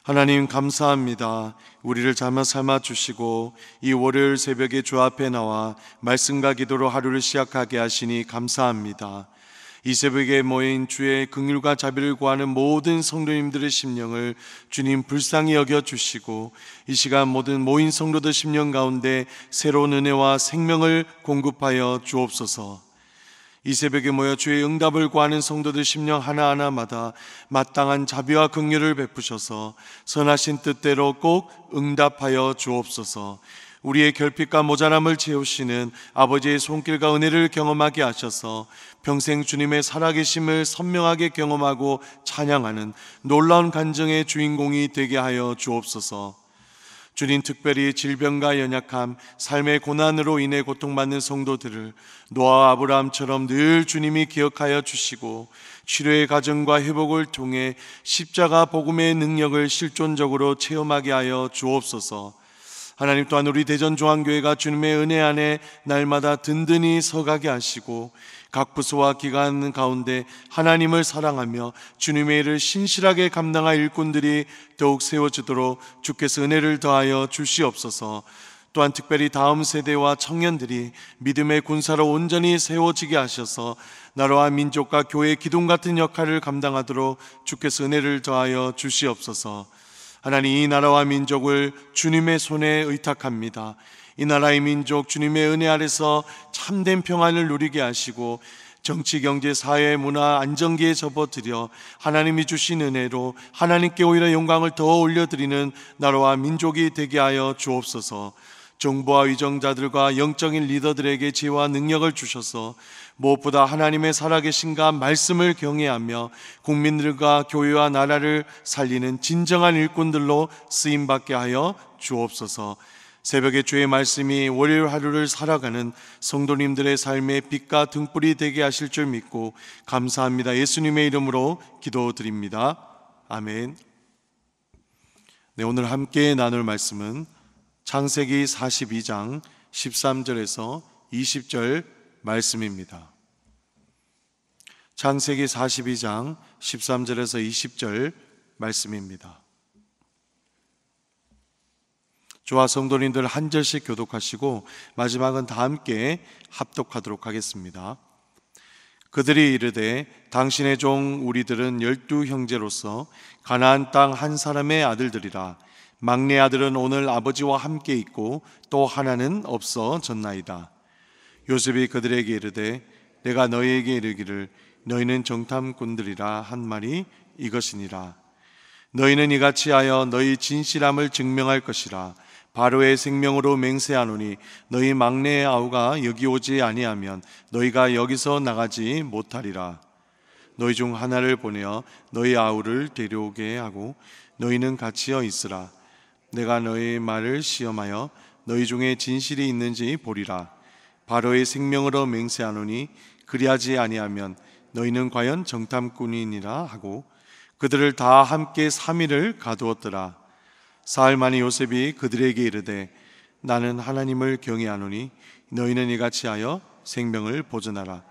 하나님 감사합니다. 우리를 잘 삶아 주시고 이 월요일 새벽에 주 앞에 나와 말씀과 기도로 하루를 시작하게 하시니 감사합니다. 이 새벽에 모인 주의 긍휼과 자비를 구하는 모든 성도님들의 심령을 주님 불쌍히 여겨 주시고 이 시간 모든 모인 성도들 심령 가운데 새로운 은혜와 생명을 공급하여 주옵소서. 이 새벽에 모여 주의 응답을 구하는 성도들 심령 하나하나마다 마땅한 자비와 긍휼을 베푸셔서 선하신 뜻대로 꼭 응답하여 주옵소서. 우리의 결핍과 모자람을 채우시는 아버지의 손길과 은혜를 경험하게 하셔서 평생 주님의 살아계심을 선명하게 경험하고 찬양하는 놀라운 간증의 주인공이 되게 하여 주옵소서. 주님, 특별히 질병과 연약함, 삶의 고난으로 인해 고통받는 성도들을 노아와 아브라함처럼 늘 주님이 기억하여 주시고 치료의 과정과 회복을 통해 십자가 복음의 능력을 실존적으로 체험하게 하여 주옵소서. 하나님, 또한 우리 대전중앙교회가 주님의 은혜 안에 날마다 든든히 서가게 하시고 각 부서와 기관 가운데 하나님을 사랑하며 주님의 일을 신실하게 감당할 일꾼들이 더욱 세워지도록 주께서 은혜를 더하여 주시옵소서. 또한 특별히 다음 세대와 청년들이 믿음의 군사로 온전히 세워지게 하셔서 나라와 민족과 교회의 기둥 같은 역할을 감당하도록 주께서 은혜를 더하여 주시옵소서. 하나님, 이 나라와 민족을 주님의 손에 의탁합니다. 이 나라의 민족 주님의 은혜 아래서 참된 평안을 누리게 하시고 정치, 경제, 사회, 문화, 안정기에 접어들여 하나님이 주신 은혜로 하나님께 오히려 영광을 더 올려드리는 나라와 민족이 되게 하여 주옵소서. 정부와 위정자들과 영적인 리더들에게 지혜와 능력을 주셔서 무엇보다 하나님의 살아계신가 말씀을 경외하며 국민들과 교회와 나라를 살리는 진정한 일꾼들로 쓰임받게 하여 주옵소서. 새벽에 주의 말씀이 월요일 하루를 살아가는 성도님들의 삶의 빛과 등불이 되게 하실 줄 믿고 감사합니다. 예수님의 이름으로 기도드립니다. 아멘. 네, 오늘 함께 나눌 말씀은 창세기 42장 13절에서 20절 말씀입니다. 창세기 42장 13절에서 20절 말씀입니다. 저와 성도님들 한 절씩 교독하시고 마지막은 다 함께 합독하도록 하겠습니다. 그들이 이르되 당신의 종 우리들은 12 형제로서 가나안 땅 한 사람의 아들들이라. 막내 아들은 오늘 아버지와 함께 있고 또 하나는 없어졌나이다. 요셉이 그들에게 이르되 내가 너희에게 이르기를 너희는 정탐꾼들이라 한 말이 이것이니라. 너희는 이같이 하여 너희 진실함을 증명할 것이라. 바로의 생명으로 맹세하노니 너희 막내 아우가 여기 오지 아니하면 너희가 여기서 나가지 못하리라. 너희 중 하나를 보내어 너희 아우를 데려오게 하고 너희는 같이여 있으라. 내가 너희 말을 시험하여 너희 중에 진실이 있는지 보리라. 바로의 생명으로 맹세하노니 그리하지 아니하면 너희는 과연 정탐꾼이니라 하고 그들을 다 함께 3일을 가두었더라. 사흘 만에 요셉이 그들에게 이르되 나는 하나님을 경외하노니 너희는 이같이 하여 생명을 보존하라.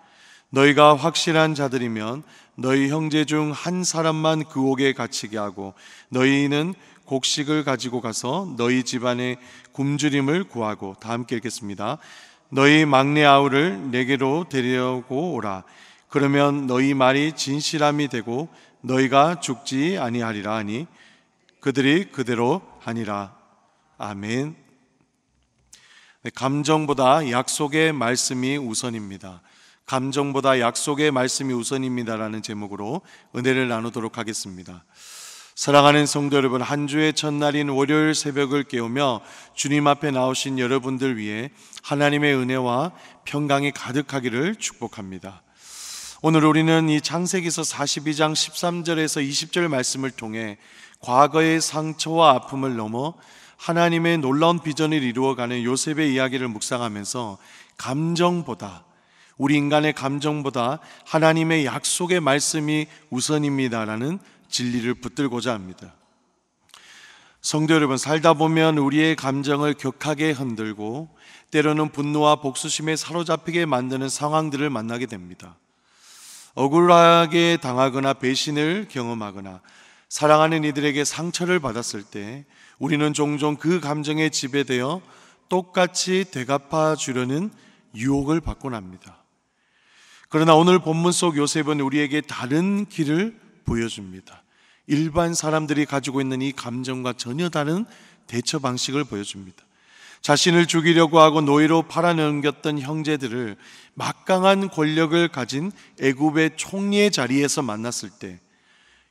너희가 확실한 자들이면 너희 형제 중 한 사람만 그 옥에 갇히게 하고 너희는 곡식을 가지고 가서 너희 집안에 굶주림을 구하고, 다 함께 읽겠습니다. 너희 막내 아우를 내게로 데려오고 오라. 그러면 너희 말이 진실함이 되고 너희가 죽지 아니하리라 하니 그들이 그대로 하니라. 아멘. 감정보다 약속의 말씀이 우선입니다. 감정보다 약속의 말씀이 우선입니다라는 제목으로 은혜를 나누도록 하겠습니다. 사랑하는 성도 여러분, 한 주의 첫날인 월요일 새벽을 깨우며 주님 앞에 나오신 여러분들 위해 하나님의 은혜와 평강이 가득하기를 축복합니다. 오늘 우리는 이 창세기서 42장 13절에서 20절 말씀을 통해 과거의 상처와 아픔을 넘어 하나님의 놀라운 비전을 이루어가는 요셉의 이야기를 묵상하면서 감정보다, 우리 인간의 감정보다 하나님의 약속의 말씀이 우선입니다라는 진리를 붙들고자 합니다. 성도 여러분, 살다 보면 우리의 감정을 격하게 흔들고 때로는 분노와 복수심에 사로잡히게 만드는 상황들을 만나게 됩니다. 억울하게 당하거나 배신을 경험하거나 사랑하는 이들에게 상처를 받았을 때 우리는 종종 그 감정에 지배되어 똑같이 되갚아 주려는 유혹을 받곤 합니다. 그러나 오늘 본문 속 요셉은 우리에게 다른 길을 보여줍니다. 일반 사람들이 가지고 있는 이 감정과 전혀 다른 대처 방식을 보여줍니다. 자신을 죽이려고 하고 노예로 팔아넘겼던 형제들을 막강한 권력을 가진 애굽의 총리의 자리에서 만났을 때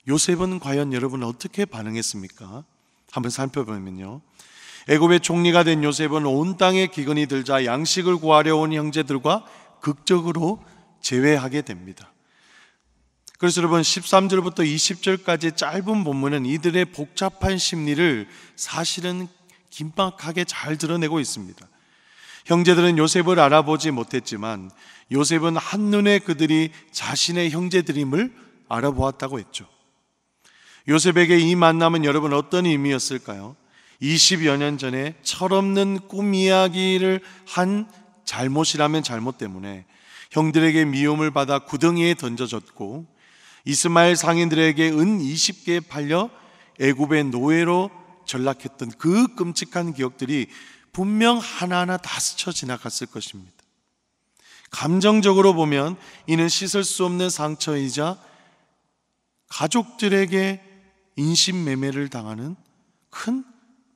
요셉은 과연 여러분 어떻게 반응했습니까? 한번 살펴보면요, 애굽의 총리가 된 요셉은 온 땅에 기근이 들자 양식을 구하려 온 형제들과 극적으로 제외하게 됩니다. 그래서 여러분 13절부터 20절까지 짧은 본문은 이들의 복잡한 심리를 사실은 긴박하게 잘 드러내고 있습니다. 형제들은 요셉을 알아보지 못했지만 요셉은 한눈에 그들이 자신의 형제들임을 알아보았다고 했죠. 요셉에게 이 만남은 여러분 어떤 의미였을까요? 20여 년 전에 철없는 꿈 이야기를 한 잘못이라면 잘못 때문에 형들에게 미움을 받아 구덩이에 던져졌고 이스마엘 상인들에게 은 20개 팔려 애굽의 노예로 전락했던 그 끔찍한 기억들이 분명 하나하나 다 스쳐 지나갔을 것입니다. 감정적으로 보면 이는 씻을 수 없는 상처이자 가족들에게 인신매매를 당하는 큰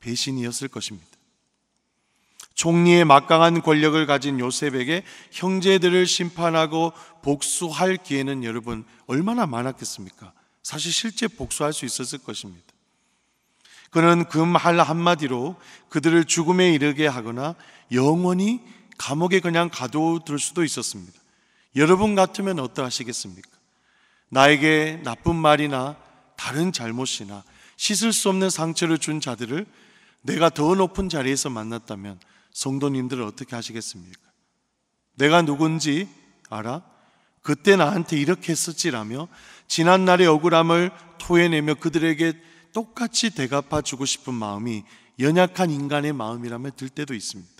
배신이었을 것입니다. 총리의 막강한 권력을 가진 요셉에게 형제들을 심판하고 복수할 기회는 여러분 얼마나 많았겠습니까? 사실 실제 복수할 수 있었을 것입니다. 그는 그 말 한마디로 그들을 죽음에 이르게 하거나 영원히 감옥에 그냥 가둬둘 수도 있었습니다. 여러분 같으면 어떠하시겠습니까? 나에게 나쁜 말이나 다른 잘못이나 씻을 수 없는 상처를 준 자들을 내가 더 높은 자리에서 만났다면 성도님들은 어떻게 하시겠습니까? 내가 누군지 알아? 그때 나한테 이렇게 했었지라며 지난날의 억울함을 토해내며 그들에게 똑같이 대갚아 주고 싶은 마음이 연약한 인간의 마음이라면 들 때도 있습니다.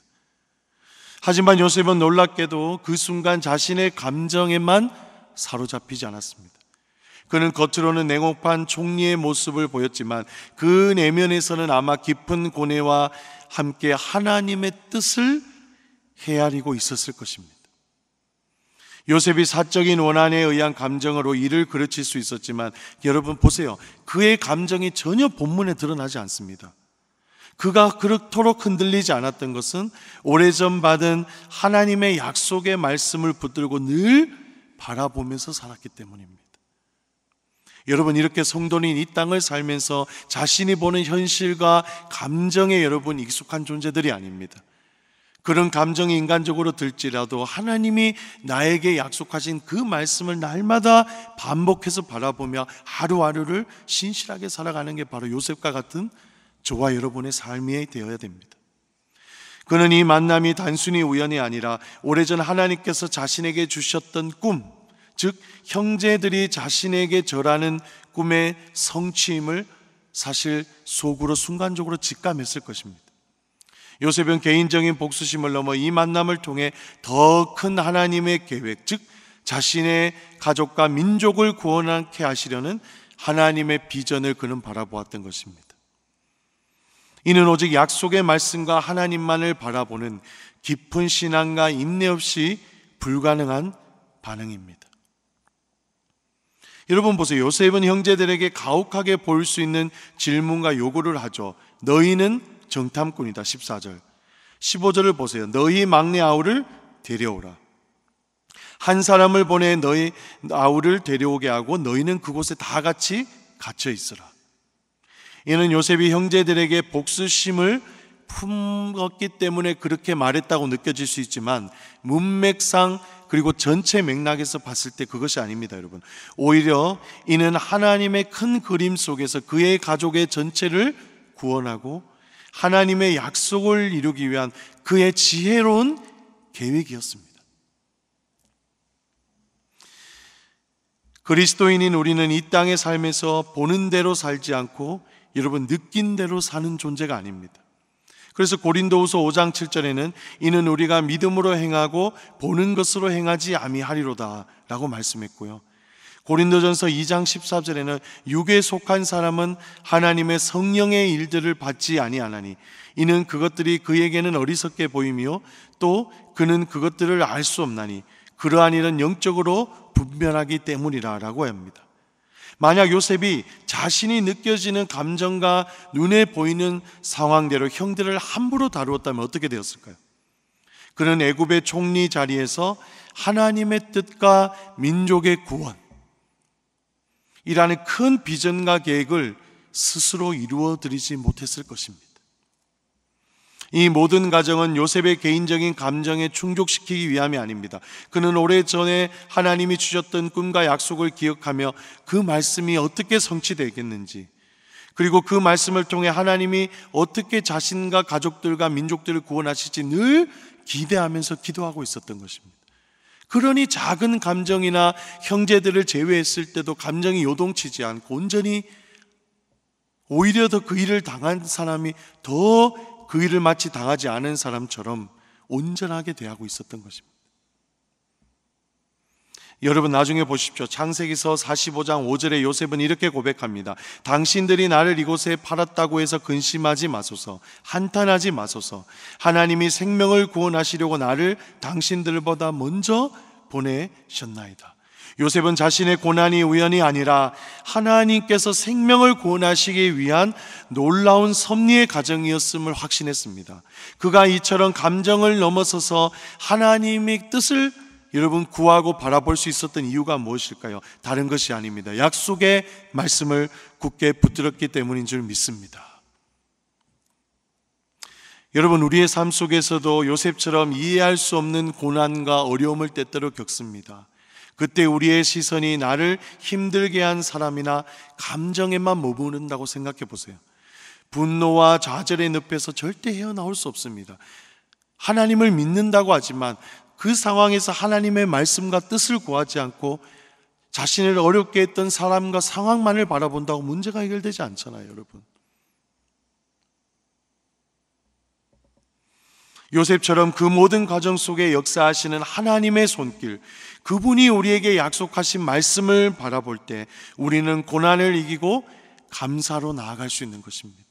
하지만 요셉은 놀랍게도 그 순간 자신의 감정에만 사로잡히지 않았습니다. 그는 겉으로는 냉혹한 총리의 모습을 보였지만 그 내면에서는 아마 깊은 고뇌와 함께 하나님의 뜻을 헤아리고 있었을 것입니다. 요셉이 사적인 원한에 의한 감정으로 일을 그르칠 수 있었지만 여러분 보세요, 그의 감정이 전혀 본문에 드러나지 않습니다. 그가 그렇도록 흔들리지 않았던 것은 오래전 받은 하나님의 약속의 말씀을 붙들고 늘 바라보면서 살았기 때문입니다. 여러분, 이렇게 성도는 이 땅을 살면서 자신이 보는 현실과 감정에 여러분 익숙한 존재들이 아닙니다. 그런 감정이 인간적으로 들지라도 하나님이 나에게 약속하신 그 말씀을 날마다 반복해서 바라보며 하루하루를 신실하게 살아가는 게 바로 요셉과 같은 저와 여러분의 삶이 되어야 됩니다. 그는 이 만남이 단순히 우연이 아니라 오래전 하나님께서 자신에게 주셨던 꿈, 즉 형제들이 자신에게 절하는 꿈의 성취임을 사실 속으로 순간적으로 직감했을 것입니다. 요셉은 개인적인 복수심을 넘어 이 만남을 통해 더 큰 하나님의 계획, 즉 자신의 가족과 민족을 구원하게 하시려는 하나님의 비전을 그는 바라보았던 것입니다. 이는 오직 약속의 말씀과 하나님만을 바라보는 깊은 신앙과 인내 없이 불가능한 반응입니다. 여러분 보세요. 요셉은 형제들에게 가혹하게 보일 수 있는 질문과 요구를 하죠. 너희는 정탐꾼이다. 14절 15절을 보세요. 너희 막내 아우를 데려오라. 한 사람을 보내 너희 아우를 데려오게 하고 너희는 그곳에 다 같이 갇혀 있으라. 이는 요셉이 형제들에게 복수심을 품었기 때문에 그렇게 말했다고 느껴질 수 있지만 문맥상 그리고 전체 맥락에서 봤을 때 그것이 아닙니다, 여러분. 오히려 이는 하나님의 큰 그림 속에서 그의 가족의 전체를 구원하고 하나님의 약속을 이루기 위한 그의 지혜로운 계획이었습니다. 그리스도인인 우리는 이 땅의 삶에서 보는 대로 살지 않고 여러분 느낀 대로 사는 존재가 아닙니다. 그래서 고린도후서 5장 7절에는 이는 우리가 믿음으로 행하고 보는 것으로 행하지 아니하리로다 라고 말씀했고요. 고린도전서 2장 14절에는 육에 속한 사람은 하나님의 성령의 일들을 받지 아니하나니 이는 그것들이 그에게는 어리석게 보이며 또 그는 그것들을 알 수 없나니 그러한 일은 영적으로 분별하기 때문이라 라고 합니다. 만약 요셉이 자신이 느껴지는 감정과 눈에 보이는 상황대로 형들을 함부로 다루었다면 어떻게 되었을까요? 그는 애굽의 총리 자리에서 하나님의 뜻과 민족의 구원 이라는 큰 비전과 계획을 스스로 이루어드리지 못했을 것입니다. 이 모든 과정은 요셉의 개인적인 감정에 충족시키기 위함이 아닙니다. 그는 오래전에 하나님이 주셨던 꿈과 약속을 기억하며 그 말씀이 어떻게 성취되겠는지, 그리고 그 말씀을 통해 하나님이 어떻게 자신과 가족들과 민족들을 구원하실지 늘 기대하면서 기도하고 있었던 것입니다. 그러니 작은 감정이나 형제들을 제외했을 때도 감정이 요동치지 않고 온전히, 오히려 더 그 일을 당한 사람이 더 그 일을 마치 당하지 않은 사람처럼 온전하게 대하고 있었던 것입니다. 여러분 나중에 보십시오. 창세기서 45장 5절에 요셉은 이렇게 고백합니다. 당신들이 나를 이곳에 팔았다고 해서 근심하지 마소서, 한탄하지 마소서. 하나님이 생명을 구원하시려고 나를 당신들보다 먼저 보내셨나이다. 요셉은 자신의 고난이 우연이 아니라 하나님께서 생명을 구원하시기 위한 놀라운 섭리의 과정이었음을 확신했습니다. 그가 이처럼 감정을 넘어서서 하나님의 뜻을 여러분 구하고 바라볼 수 있었던 이유가 무엇일까요? 다른 것이 아닙니다. 약속의 말씀을 굳게 붙들었기 때문인 줄 믿습니다. 여러분, 우리의 삶 속에서도 요셉처럼 이해할 수 없는 고난과 어려움을 때때로 겪습니다. 그때 우리의 시선이 나를 힘들게 한 사람이나 감정에만 머무른다고 생각해 보세요. 분노와 좌절의 늪에서 절대 헤어나올 수 없습니다. 하나님을 믿는다고 하지만 그 상황에서 하나님의 말씀과 뜻을 구하지 않고 자신을 어렵게 했던 사람과 상황만을 바라본다고 문제가 해결되지 않잖아요, 여러분. 요셉처럼 그 모든 과정 속에 역사하시는 하나님의 손길, 그분이 우리에게 약속하신 말씀을 바라볼 때 우리는 고난을 이기고 감사로 나아갈 수 있는 것입니다.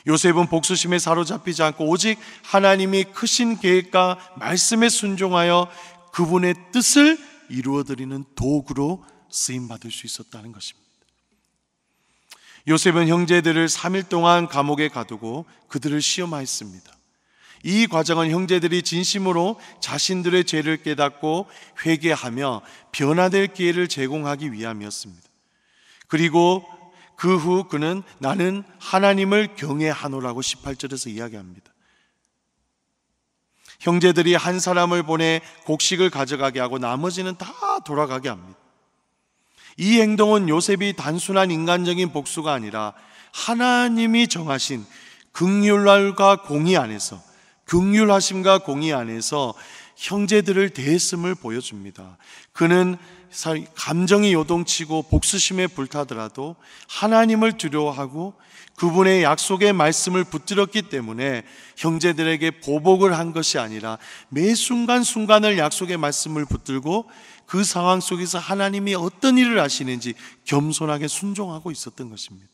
요셉은 복수심에 사로잡히지 않고 오직 하나님이 크신 계획과 말씀에 순종하여 그분의 뜻을 이루어드리는 도구로 쓰임받을 수 있었다는 것입니다. 요셉은 형제들을 3일 동안 감옥에 가두고 그들을 시험하였습니다. 이 과정은 형제들이 진심으로 자신들의 죄를 깨닫고 회개하며 변화될 기회를 제공하기 위함이었습니다. 그리고 그 후 그는 나는 하나님을 경외하노라고 18절에서 이야기합니다. 형제들이 한 사람을 보내 곡식을 가져가게 하고 나머지는 다 돌아가게 합니다. 이 행동은 요셉이 단순한 인간적인 복수가 아니라 하나님이 정하신 긍휼과 공의 안에서, 긍휼하심과 공의 안에서 형제들을 대했음을 보여줍니다. 그는 감정이 요동치고 복수심에 불타더라도 하나님을 두려워하고 그분의 약속의 말씀을 붙들었기 때문에 형제들에게 보복을 한 것이 아니라 매 순간순간을 약속의 말씀을 붙들고 그 상황 속에서 하나님이 어떤 일을 하시는지 겸손하게 순종하고 있었던 것입니다.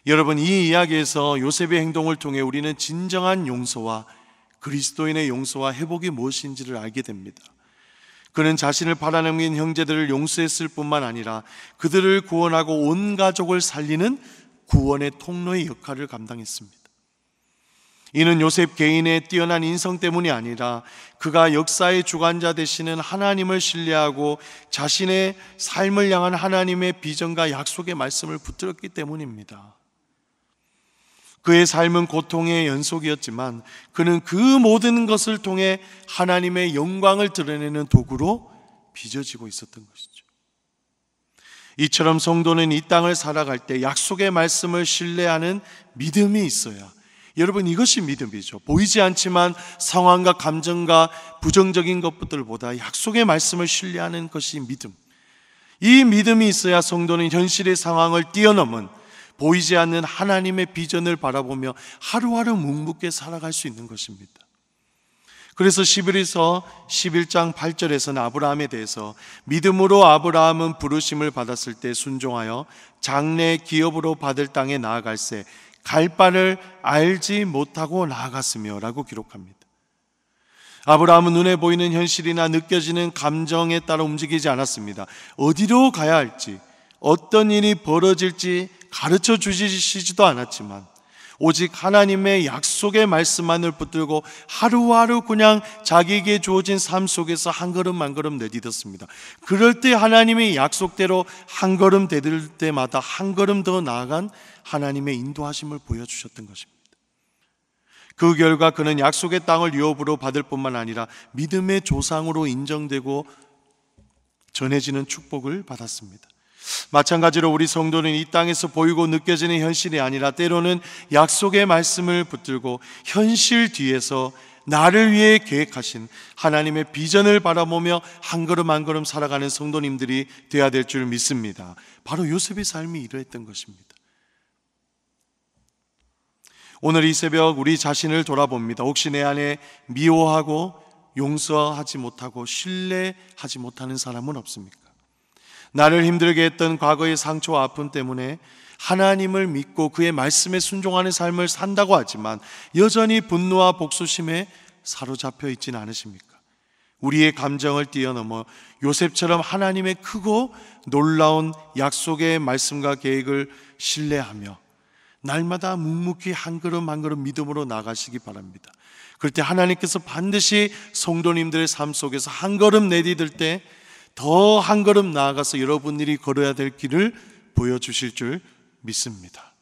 여러분, 이 이야기에서 요셉의 행동을 통해 우리는 진정한 용서와 그리스도인의 용서와 회복이 무엇인지를 알게 됩니다. 그는 자신을 팔아넘긴 형제들을 용서했을 뿐만 아니라 그들을 구원하고 온 가족을 살리는 구원의 통로의 역할을 감당했습니다. 이는 요셉 개인의 뛰어난 인성 때문이 아니라 그가 역사의 주관자 되시는 하나님을 신뢰하고 자신의 삶을 향한 하나님의 비전과 약속의 말씀을 붙들었기 때문입니다. 그의 삶은 고통의 연속이었지만 그는 그 모든 것을 통해 하나님의 영광을 드러내는 도구로 빚어지고 있었던 것이죠. 이처럼 성도는 이 땅을 살아갈 때 약속의 말씀을 신뢰하는 믿음이 있어야, 여러분, 이것이 믿음이죠. 보이지 않지만 상황과 감정과 부정적인 것들보다 약속의 말씀을 신뢰하는 것이 믿음. 이 믿음이 있어야 성도는 현실의 상황을 뛰어넘은 보이지 않는 하나님의 비전을 바라보며 하루하루 묵묵히 살아갈 수 있는 것입니다. 그래서 시브리서 11장 8절에서는 아브라함에 대해서 믿음으로 아브라함은 부르심을 받았을 때 순종하여 장래 기업으로 받을 땅에 나아갈새 갈 바를 알지 못하고 나아갔으며 라고 기록합니다. 아브라함은 눈에 보이는 현실이나 느껴지는 감정에 따라 움직이지 않았습니다. 어디로 가야 할지, 어떤 일이 벌어질지 가르쳐 주시지도 않았지만 오직 하나님의 약속의 말씀만을 붙들고 하루하루 그냥 자기에게 주어진 삶 속에서 한 걸음 한 걸음 내딛었습니다. 그럴 때 하나님의 약속대로 한 걸음 내딛을 때마다 한 걸음 더 나아간 하나님의 인도하심을 보여주셨던 것입니다. 그 결과 그는 약속의 땅을 유업으로 받을 뿐만 아니라 믿음의 조상으로 인정되고 전해지는 축복을 받았습니다. 마찬가지로 우리 성도는 이 땅에서 보이고 느껴지는 현실이 아니라 때로는 약속의 말씀을 붙들고 현실 뒤에서 나를 위해 계획하신 하나님의 비전을 바라보며 한 걸음 한 걸음 살아가는 성도님들이 되어야 될 줄 믿습니다. 바로 요셉의 삶이 이러했던 것입니다. 오늘 이 새벽 우리 자신을 돌아봅니다. 혹시 내 안에 미워하고 용서하지 못하고 신뢰하지 못하는 사람은 없습니까? 나를 힘들게 했던 과거의 상처와 아픔 때문에 하나님을 믿고 그의 말씀에 순종하는 삶을 산다고 하지만 여전히 분노와 복수심에 사로잡혀 있지는 않으십니까? 우리의 감정을 뛰어넘어 요셉처럼 하나님의 크고 놀라운 약속의 말씀과 계획을 신뢰하며 날마다 묵묵히 한 걸음 한 걸음 믿음으로 나가시기 바랍니다. 그럴 때 하나님께서 반드시 성도님들의 삶 속에서 한 걸음 내디딜 때 더 한 걸음 나아가서 여러분들이 걸어야 될 길을 보여주실 줄 믿습니다.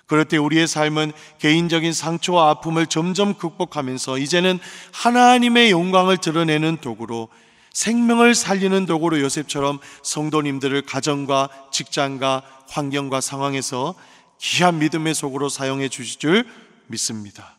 그럴 때 우리의 삶은 개인적인 상처와 아픔을 점점 극복하면서 이제는 하나님의 영광을 드러내는 도구로, 생명을 살리는 도구로 요셉처럼 성도님들을 가정과 직장과 환경과 상황에서 귀한 믿음의 속으로 사용해 주실 줄 믿습니다.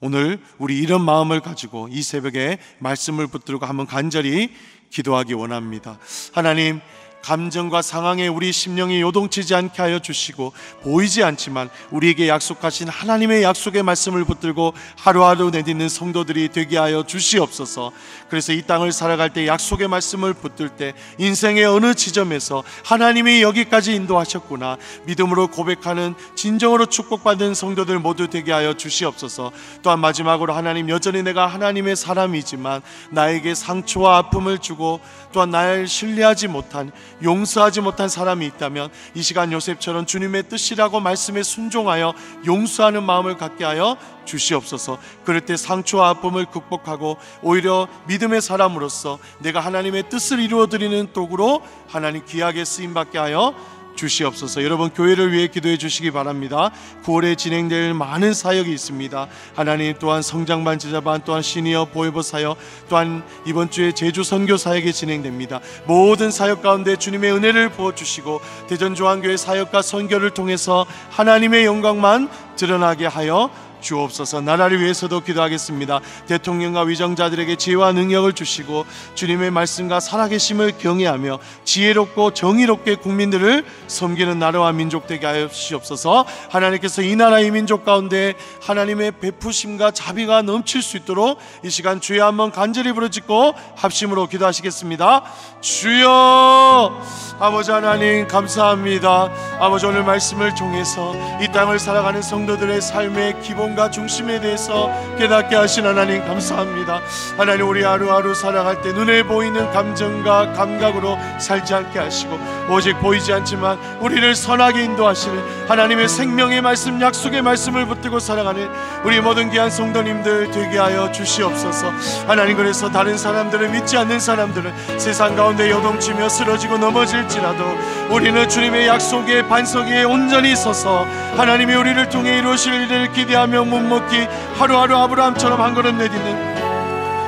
오늘 우리 이런 마음을 가지고 이 새벽에 말씀을 붙들고 한번 간절히 기도하기 원합니다. 하나님, 감정과 상황에 우리 심령이 요동치지 않게 하여 주시고 보이지 않지만 우리에게 약속하신 하나님의 약속의 말씀을 붙들고 하루하루 내딛는 성도들이 되게 하여 주시옵소서. 그래서 이 땅을 살아갈 때 약속의 말씀을 붙들 때 인생의 어느 지점에서 하나님이 여기까지 인도하셨구나 믿음으로 고백하는 진정으로 축복받은 성도들 모두 되게 하여 주시옵소서. 또한 마지막으로 하나님, 여전히 내가 하나님의 사람이지만 나에게 상처와 아픔을 주고 또한 나를 신뢰하지 못한, 용서하지 못한 사람이 있다면 이 시간 요셉처럼 주님의 뜻이라고 말씀에 순종하여 용서하는 마음을 갖게 하여 주시옵소서. 그럴 때 상처와 아픔을 극복하고 오히려 믿음의 사람으로서 내가 하나님의 뜻을 이루어드리는 도구로 하나님 귀하게 쓰임받게 하여 주시옵소서. 여러분, 교회를 위해 기도해 주시기 바랍니다. 9월에 진행될 많은 사역이 있습니다. 하나님, 또한 성장반, 제자반, 또한 시니어 보이버 사역, 또한 이번 주에 제주 선교 사역이 진행됩니다. 모든 사역 가운데 주님의 은혜를 부어주시고 대전조항교회 사역과 선교를 통해서 하나님의 영광만 드러나게 하여 주옵소서. 나라를 위해서도 기도하겠습니다. 대통령과 위정자들에게 지혜와 능력을 주시고 주님의 말씀과 살아계심을 경외하며 지혜롭고 정의롭게 국민들을 섬기는 나라와 민족 되게 하여 주시옵소서. 하나님께서 이 나라 이 민족 가운데 하나님의 베푸심과 자비가 넘칠 수 있도록 이 시간 주여 한번 간절히 부르짖고 합심으로 기도하시겠습니다. 주여, 아버지 하나님 감사합니다. 아버지, 오늘 말씀을 통해서 이 땅을 살아가는 성도들의 삶의 기본과 중심에 대해서 깨닫게 하신 하나님 감사합니다. 하나님, 우리 하루하루 살아갈 때 눈에 보이는 감정과 감각으로 살지 않게 하시고 오직 보이지 않지만 우리를 선하게 인도하시는 하나님의 생명의 말씀, 약속의 말씀을 붙들고 살아가는 우리 모든 귀한 성도님들 되게 하여 주시옵소서. 하나님, 그래서 다른 사람들을 믿지 않는 사람들은 세상 가운데 요동치며 쓰러지고 넘어질지라도 우리는 주님의 약속의 반석 위에 온전히 서서 하나님이 우리를 통해 이루실 일을 기대하며 묵묵히 하루하루 아브라함처럼 한 걸음 내딛는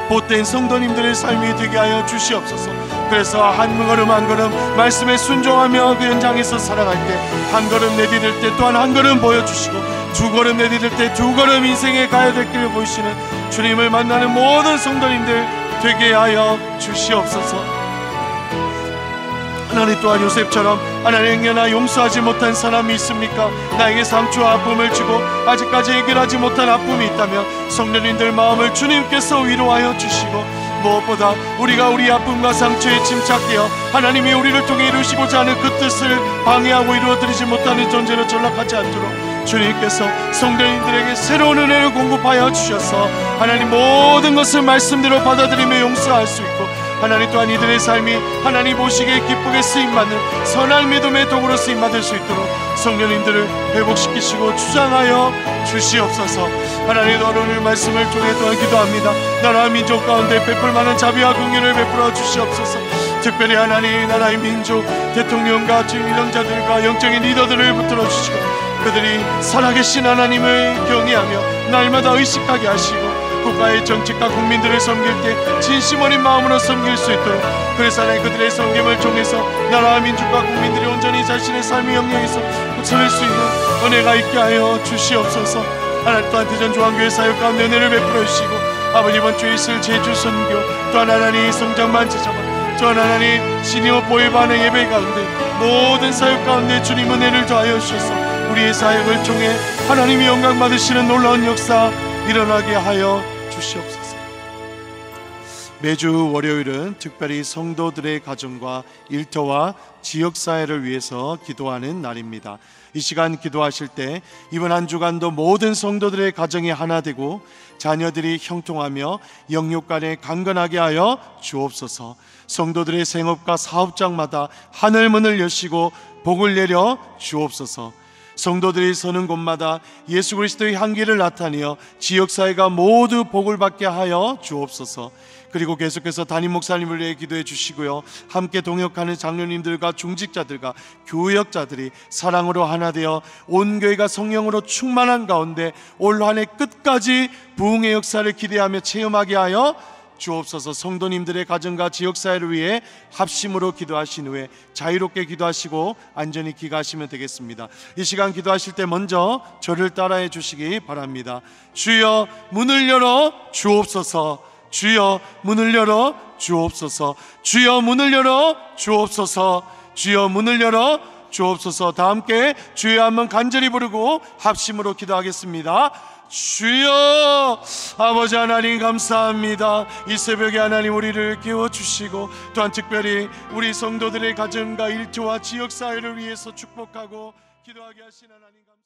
복된 성도님들의 삶이 되게 하여 주시옵소서. 그래서 한 걸음 한 걸음 말씀에 순종하며 그 현장에서 살아갈 때 한 걸음 내디딜 때 또한 한 걸음 보여주시고 두 걸음 내디딜 때 두 걸음 인생에 가야 될 길을 보이시는 주님을 만나는 모든 성도님들 되게 하여 주시옵소서. 하나님, 또한 요셉처럼 하나님, 행여나 용서하지 못한 사람이 있습니까? 나에게 상처와 아픔을 주고 아직까지 해결하지 못한 아픔이 있다면 성도님들 마음을 주님께서 위로하여 주시고, 무엇보다 우리가 우리 아픔과 상처에 침착되어 하나님이 우리를 통해 이루시고자 하는 그 뜻을 방해하고 이루어드리지 못하는 존재로 전락하지 않도록 주님께서 성도님들에게 새로운 은혜를 공급하여 주셔서 하나님 모든 것을 말씀대로 받아들이며 용서할 수 있고, 하나님 또한 이들의 삶이 하나님 보시기에 기쁘게 쓰임받는 선한 믿음의 도구로 쓰임받을 수 있도록 성도님들을 회복시키시고 주장하여 주시옵소서. 하나님, 오늘 말씀을 통해 또한 기도합니다. 나라와 민족 가운데 베풀 만한 자비와 긍휼을 베풀어 주시옵소서. 특별히 하나님, 나라의 민족 대통령과 지휘령자들과 영적인 리더들을 붙들어 주시고, 그들이 살아계신 하나님을 경외하며 날마다 의식하게 하시고, 국가의 정책과 국민들을 섬길 때 진심 어린 마음으로 섬길 수 있도록, 그래서 하나님 그들의 섬김을 통해서 나라와 민족과 국민들이 온전히 자신의 삶의 영역에서 서릴 수 있는 은혜가 있게 하여 주시옵소서. 하나님, 또한 대전중앙교회 사역 가운데 은혜를 베풀어 주시고, 아버지 이번 주에 있을 제주 선교, 또한 하나님 성장만 지저만, 또한 하나님 시니어 보혜반의 예배 가운데 모든 사역 가운데 주님 은혜를 더하여 주셔서 우리의 사역을 통해 하나님이 영광 받으시는 놀라운 역사 일어나게 하여 주시옵소서. 매주 월요일은 특별히 성도들의 가정과 일터와 지역사회를 위해서 기도하는 날입니다. 이 시간 기도하실 때 이번 한 주간도 모든 성도들의 가정이 하나 되고 자녀들이 형통하며 영육간에 강건하게 하여 주옵소서. 성도들의 생업과 사업장마다 하늘문을 여시고 복을 내려 주옵소서. 성도들이 서는 곳마다 예수 그리스도의 향기를 나타내어 지역사회가 모두 복을 받게 하여 주옵소서. 그리고 계속해서 담임 목사님을 위해 기도해 주시고요, 함께 동역하는 장로님들과 중직자들과 교역자들이 사랑으로 하나 되어 온 교회가 성령으로 충만한 가운데 올 한 해 끝까지 부흥의 역사를 기대하며 체험하게 하여 주옵소서. 성도님들의 가정과 지역사회를 위해 합심으로 기도하신 후에 자유롭게 기도하시고 안전히 귀가하시면 되겠습니다. 이 시간 기도하실 때 먼저 저를 따라해 주시기 바랍니다. 주여 문을 열어 주옵소서. 주여 문을 열어 주옵소서. 주여 문을 열어 주옵소서. 주여 문을 열어 주옵소서. 다 함께 주여 한번 간절히 부르고 합심으로 기도하겠습니다. 주여, 아버지 하나님 감사합니다. 이 새벽에 하나님 우리를 깨워주시고 또한 특별히 우리 성도들의 가정과 일터와 지역사회를 위해서 축복하고 기도하게 하신 하나님 감사합니다.